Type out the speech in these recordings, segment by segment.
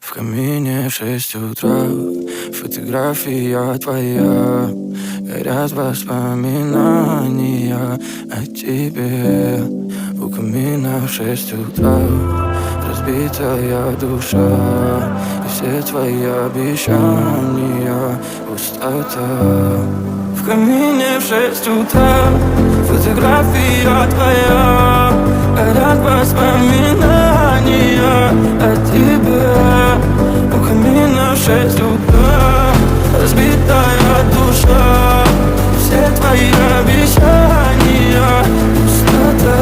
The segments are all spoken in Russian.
В камине в 6 утра, фотография твоя. Горят воспоминания о тебе. У камина в 6 утра, разбитая душа. И все твои обещания пустота. В камине в 6 утра, фотография твоя. Горят воспоминания о тебе. У камина в 6 утра, разбитая душа. Все твои обещания пустота.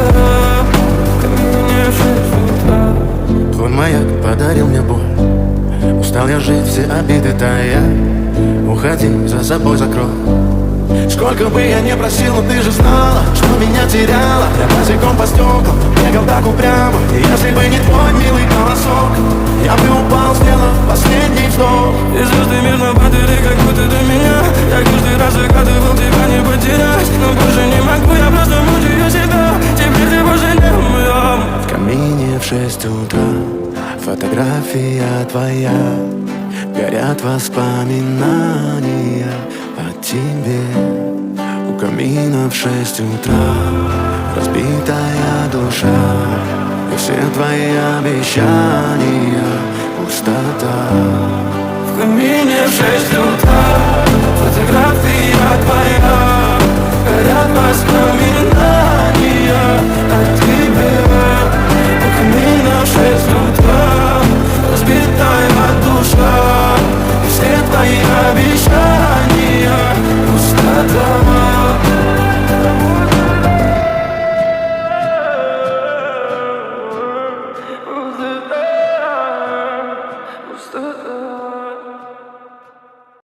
В камине в 6 утра. Твой маяк подарил мне боль. Устал я жить, все обиды тая. Уходи, за собой закрой. Сколько бы я не просил, но ты же знала, что меня теряла. Я босиком по стеклам бегал так упрямо. И если бы не твой милый голосок, я бы упал, сделав последний вздох. И звезды мирно падали, как будто до меня. Я каждый раз загадывал тебя не потерять. Но больше не могу, я просто мучаю себя. Теперь ты больше не моя. В камине в 6 утра, фотография твоя. Горят воспоминания о тебе. У камина в 6 утра, разбитая душа. И все твои обещания пустота. В камине в 6 утра, фотография твоя. Горят воспоминания о тебе. У камина в 6 утра, разбитая душа. И все твои обещания пустота. Пустота.